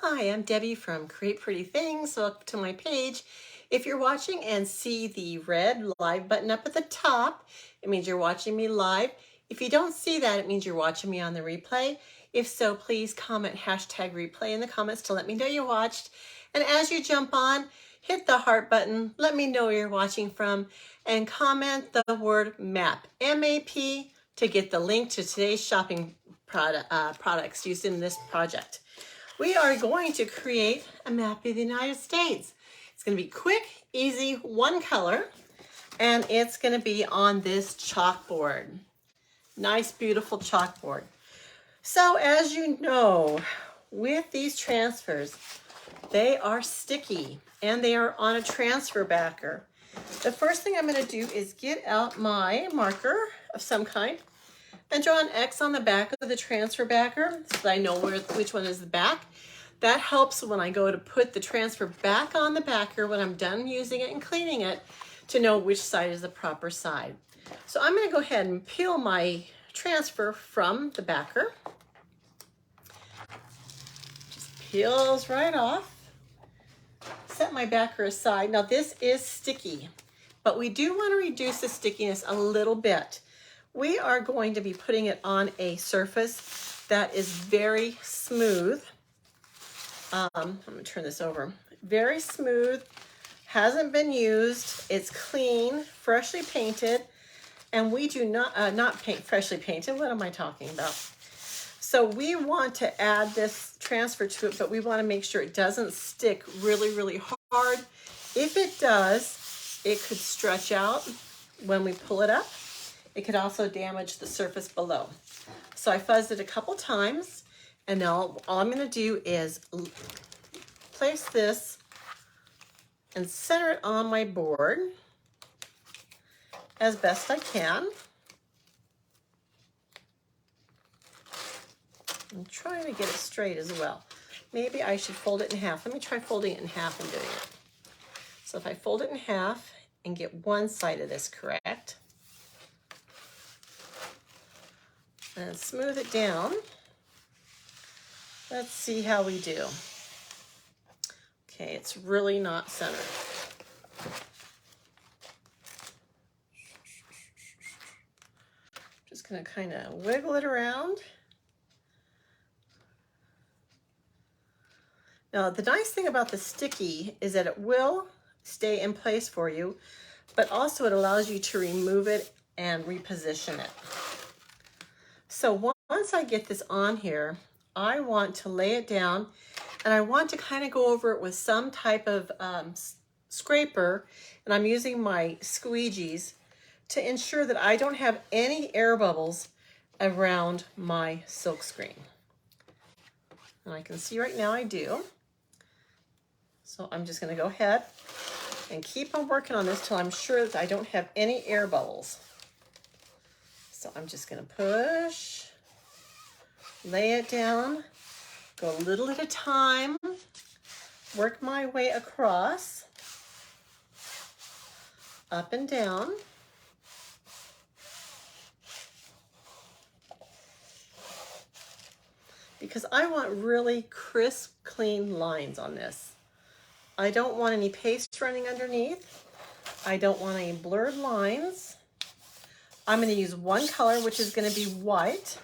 Hi, I'm Debbie from Create Pretty Things. Welcome to my page. If you're watching and see the red live button up at the top, it means you're watching me live. If you don't see that, it means you're watching me on the replay. If so, please comment hashtag replay in the comments to let me know you watched. And as you jump on, hit the heart button, let me know where you're watching from, and comment the word MAP, M-A-P, to get the link to today's shopping products used in this project. We are going to create a map of the United States. It's going to be quick, easy, one color, and it's going to be on this chalkboard. Nice, beautiful chalkboard. So as you know, with these transfers, they are sticky and they are on a transfer backer. The first thing I'm going to do is get out my marker of some kind and draw an X on the back of the transfer backer so that I know which one is the back. That helps when I go to put the transfer back on the backer when I'm done using it and cleaning it to know which side is the proper side. So I'm going to go ahead and peel my transfer from the backer. Just peels right off. Set my backer aside. Now this is sticky, but we do want to reduce the stickiness a little bit. We are going to be putting it on a surface that is very smooth. I'm going to turn this over. Very smooth, hasn't been used, it's clean, freshly painted, and we do not paint freshly painted. What am I talking about? So we want to add this transfer to it, but we want to make sure it doesn't stick really, really hard. If it does, it could stretch out when we pull it up. It could also damage the surface below. So I fuzzed it a couple times, and now all I'm going to do is place this and center it on my board as best I can. I'm trying to get it straight as well. Maybe I should fold it in half. Let me try folding it in half and doing it. So if I fold it in half and get one side of this correct, and smooth it down. Let's see how we do. Okay, it's really not centered. Just gonna kind of wiggle it around. Now, the nice thing about the sticky is that it will stay in place for you, but also it allows you to remove it and reposition it. So once I get this on here, I want to lay it down and I want to kind of go over it with some type of scraper, and I'm using my squeegees to ensure that I don't have any air bubbles around my silk screen. And I can see right now I do. So I'm just going to go ahead and keep on working on this till I'm sure that I don't have any air bubbles. So I'm just going to push, lay it down, go a little at a time, work my way across, up and down. Because I want really crisp, clean lines on this. I don't want any paste running underneath. I don't want any blurred lines. I'm going to use one color, which is going to be white,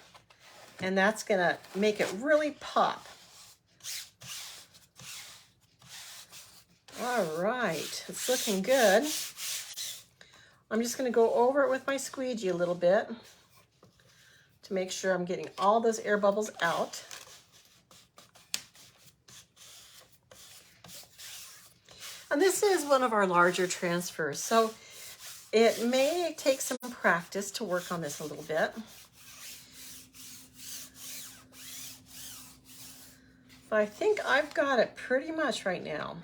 and that's going to make it really pop. All right, it's looking good. I'm just going to go over it with my squeegee a little bit to make sure I'm getting all those air bubbles out. And this is one of our larger transfers, so it may take some practice to work on this a little bit. But I think I've got it pretty much right now.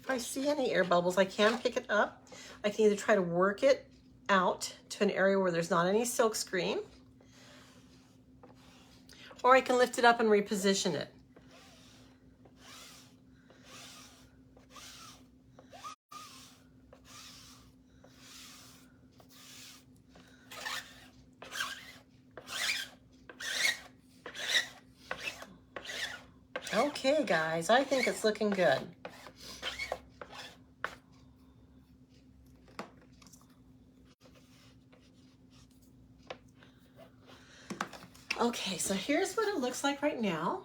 If I see any air bubbles, I can pick it up. I can either try to work it out to an area where there's not any silk screen, or I can lift it up and reposition it. Okay, guys, I think it's looking good. Okay, so here's what it looks like right now.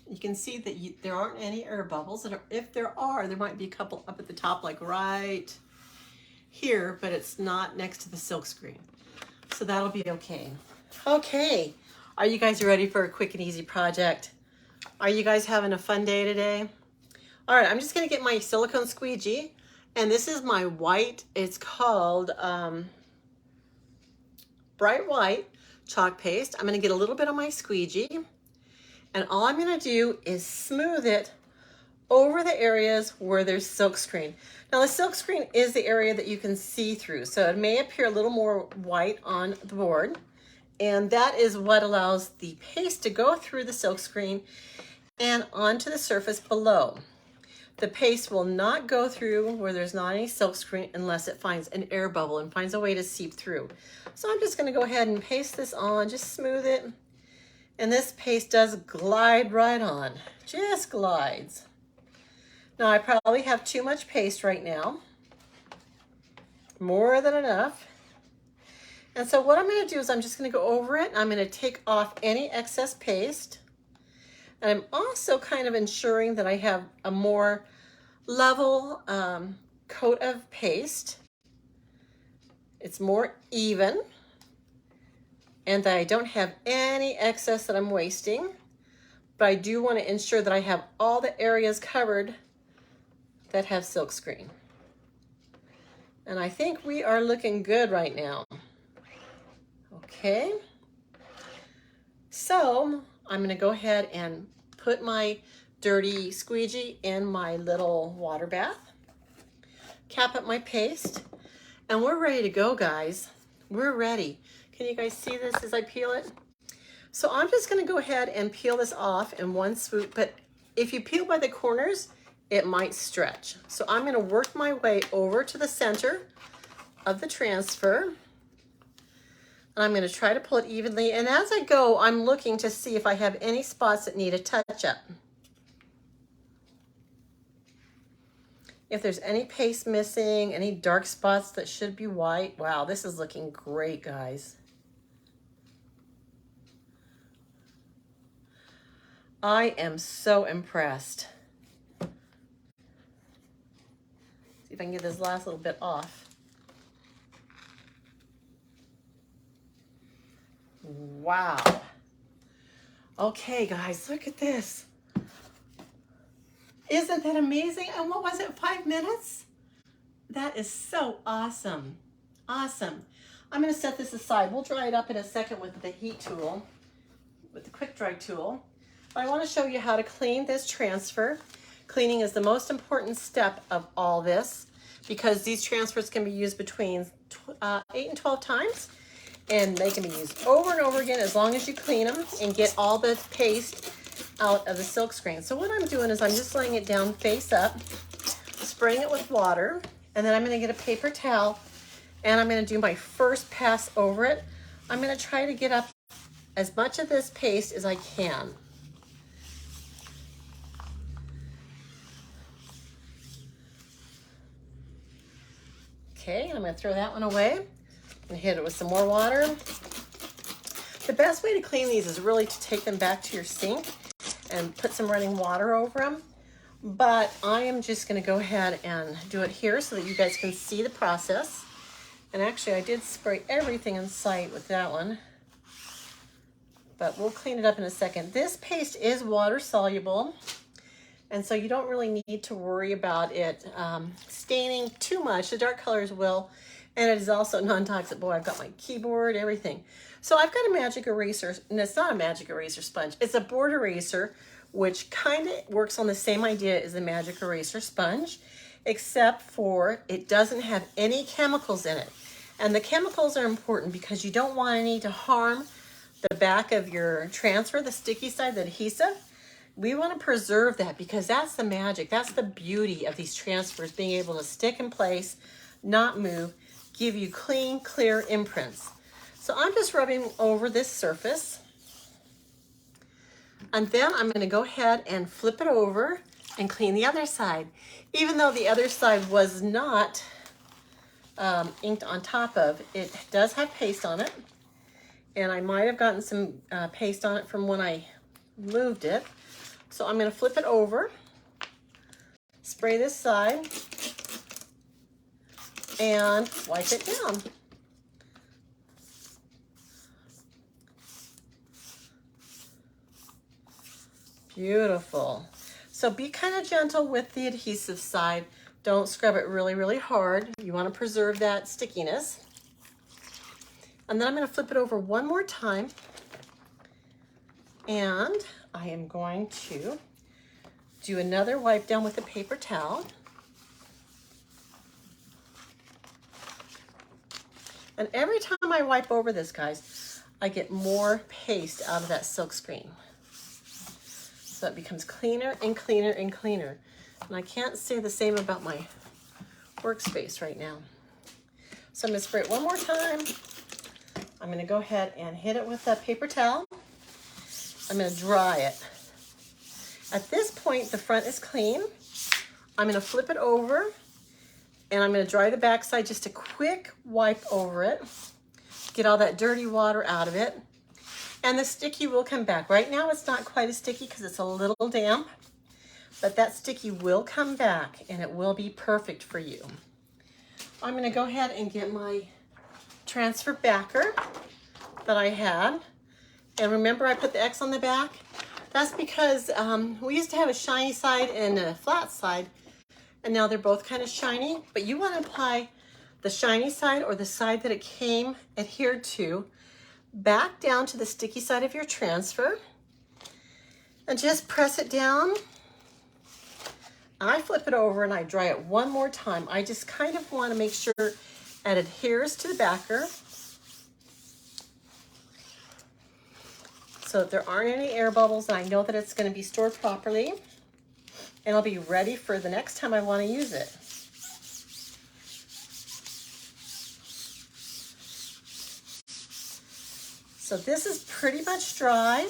You can see that there aren't any air bubbles. And if there are, there might be a couple up at the top, like right here, but it's not next to the silk screen. So that'll be okay. Okay, are you guys ready for a quick and easy project? Are you guys having a fun day today? All right, I'm just gonna get my silicone squeegee, and this is my white, it's called Bright White chalk paste. I'm gonna get a little bit on my squeegee, and all I'm gonna do is smooth it over the areas where there's silk screen. Now the silk screen is the area that you can see through, so it may appear a little more white on the board, and that is what allows the paste to go through the silk screen and onto the surface below. The paste will not go through where there's not any silk screen unless it finds an air bubble and finds a way to seep through. So I'm just gonna go ahead and paste this on, just smooth it. And this paste does glide right on, just glides. Now I probably have too much paste right now, more than enough. And so what I'm gonna do is I'm just gonna go over it. I'm gonna take off any excess paste. And I'm also kind of ensuring that I have a more level coat of paste. It's more even, and that I don't have any excess that I'm wasting, but I do want to ensure that I have all the areas covered that have silk screen. And I think we are looking good right now. Okay, so I'm going to go ahead and put my dirty squeegee in my little water bath, cap up my paste, and we're ready to go, guys. We're ready. Can you guys see this as I peel it? So I'm just going to go ahead and peel this off in one swoop, but if you peel by the corners, it might stretch. So I'm going to work my way over to the center of the transfer. And I'm going to try to pull it evenly. And as I go, I'm looking to see if I have any spots that need a touch-up. If there's any paste missing, any dark spots that should be white. Wow, this is looking great, guys. I am so impressed. See if I can get this last little bit off. Wow. Okay, guys, look at this. Isn't that amazing? And what was it, 5 minutes? That is so awesome. Awesome. I'm going to set this aside. We'll dry it up in a second with the heat tool, with the quick dry tool. But I want to show you how to clean this transfer. Cleaning is the most important step of all this because these transfers can be used between 8 and 12 times. And they can be used over and over again as long as you clean them and get all the paste out of the silk screen. So what I'm doing is I'm just laying it down face up, spraying it with water, and then I'm going to get a paper towel and I'm going to do my first pass over it. I'm going to try to get up as much of this paste as I can. Okay, I'm going to throw that one away and hit it with some more water. The best way to clean these is really to take them back to your sink and put some running water over them. But I am just going to go ahead and do it here so that you guys can see the process. And actually, I did spray everything in sight with that one. But we'll clean it up in a second. This paste is water soluble, and so you don't really need to worry about it staining too much. The dark colors will, and it is also non-toxic. Boy, I've got my keyboard, everything. So I've got a magic eraser, and it's not a magic eraser sponge. It's a board eraser, which kind of works on the same idea as the magic eraser sponge, except for it doesn't have any chemicals in it. And the chemicals are important because you don't want any to harm the back of your transfer, the sticky side, the adhesive. We want to preserve that because that's the magic. That's the beauty of these transfers, being able to stick in place, not move, give you clean, clear imprints. So I'm just rubbing over this surface. And then I'm gonna go ahead and flip it over and clean the other side. Even though the other side was not inked on top of, it does have paste on it. And I might have gotten some paste on it from when I moved it. So I'm gonna flip it over, spray this side, and wipe it down. Beautiful. So be kind of gentle with the adhesive side. Don't scrub it really, really hard. You want to preserve that stickiness. And then I'm going to flip it over one more time. And I am going to do another wipe down with a paper towel. And every time I wipe over this, guys, I get more paste out of that silk screen. So it becomes cleaner and cleaner and cleaner. And I can't say the same about my workspace right now. So I'm gonna spray it one more time. I'm gonna go ahead and hit it with a paper towel. I'm gonna dry it. At this point, the front is clean. I'm gonna flip it over and I'm gonna dry the back side, just a quick wipe over it. Get all that dirty water out of it. And the sticky will come back. Right now it's not quite as sticky because it's a little damp, but that sticky will come back and it will be perfect for you. I'm gonna go ahead and get my transfer backer that I had. And remember I put the X on the back? That's because we used to have a shiny side and a flat side, and now they're both kind of shiny, but you wanna apply the shiny side or the side that it came adhered to back down to the sticky side of your transfer and just press it down. I flip it over and I dry it one more time. I just kind of want to make sure it adheres to the backer so that there aren't any air bubbles, and I know that it's going to be stored properly and I'll be ready for the next time I want to use it. So this is pretty much dry.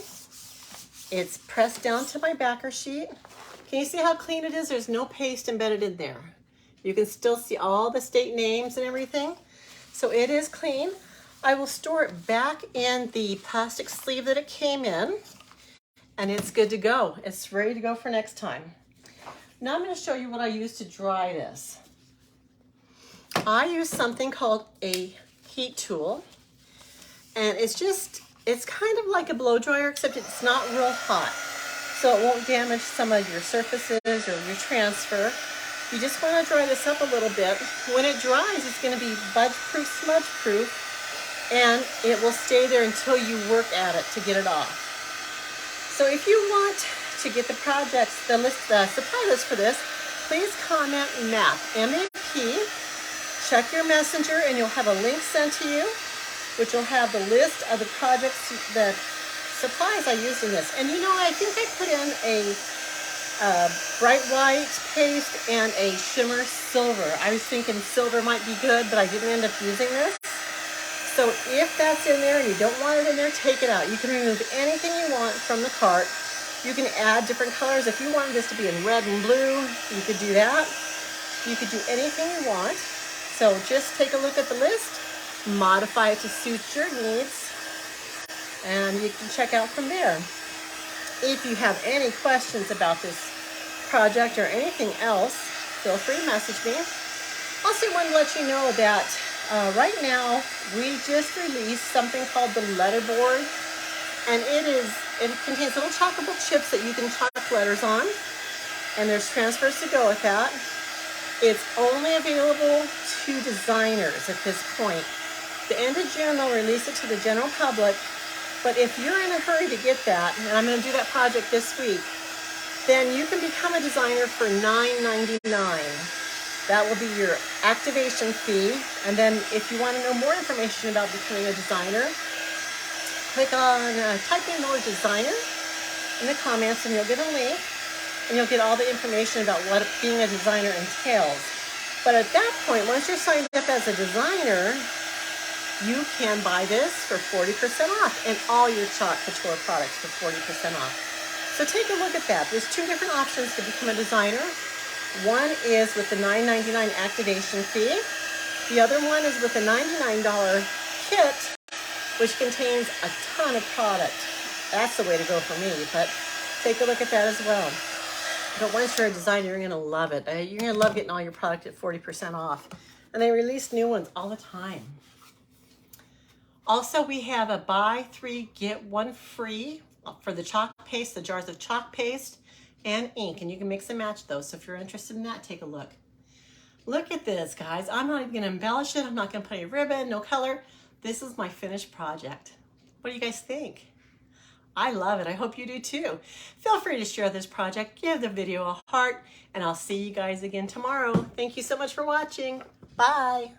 It's pressed down to my backer sheet. Can you see how clean it is? There's no paste embedded in there. You can still see all the state names and everything. So it is clean. I will store it back in the plastic sleeve that it came in, and it's good to go. It's ready to go for next time. Now I'm going to show you what I use to dry this. I use something called a heat tool. And it's kind of like a blow dryer, except it's not real hot. So it won't damage some of your surfaces or your transfer. You just want to dry this up a little bit. When it dries, it's going to be budge-proof, smudge-proof, and it will stay there until you work at it to get it off. So if you want to get the projects, the supply list for this, please comment MAP, M-A-P, check your messenger, and you'll have a link sent to you, which will have the list of the projects, the supplies I used in this. And you know, I think I put in a bright white paste and a shimmer silver. I was thinking silver might be good, but I didn't end up using this. So if that's in there and you don't want it in there, take it out. You can remove anything you want from the cart. You can add different colors. If you wanted this to be in red and blue, you could do that. You could do anything you want. So just take a look at the list, modify it to suit your needs, and you can check out from there. If you have any questions about this project or anything else, feel free to message me. Also want to let you know that right now we just released something called the letterboard, and it contains little chockable chips that you can chalk letters on, and there's transfers to go with that. It's only available to designers at this point. The end of June, they'll release it to the general public. But if you're in a hurry to get that, and I'm going to do that project this week, then you can become a designer for $9.99. That will be your activation fee. And then if you want to know more information about becoming a designer, click on type in the word designer in the comments and you'll get a link and you'll get all the information about what being a designer entails. But at that point, once you're signed up as a designer, you can buy this for 40% off and all your Chalk Couture products for 40% off. So take a look at that. There's two different options to become a designer. One is with the $9.99 activation fee. The other one is with a $99 kit, which contains a ton of product. That's the way to go for me, but take a look at that as well. But once you're a designer, you're gonna love it. You're gonna love getting all your product at 40% off. And they release new ones all the time. Also, we have a buy 3, get 1 free for the chalk paste, the jars of chalk paste and ink. And you can mix and match those. So if you're interested in that, take a look. Look at this, guys. I'm not even gonna embellish it. I'm not gonna put any ribbon, no color. This is my finished project. What do you guys think? I love it. I hope you do too. Feel free to share this project, give the video a heart, and I'll see you guys again tomorrow. Thank you so much for watching. Bye.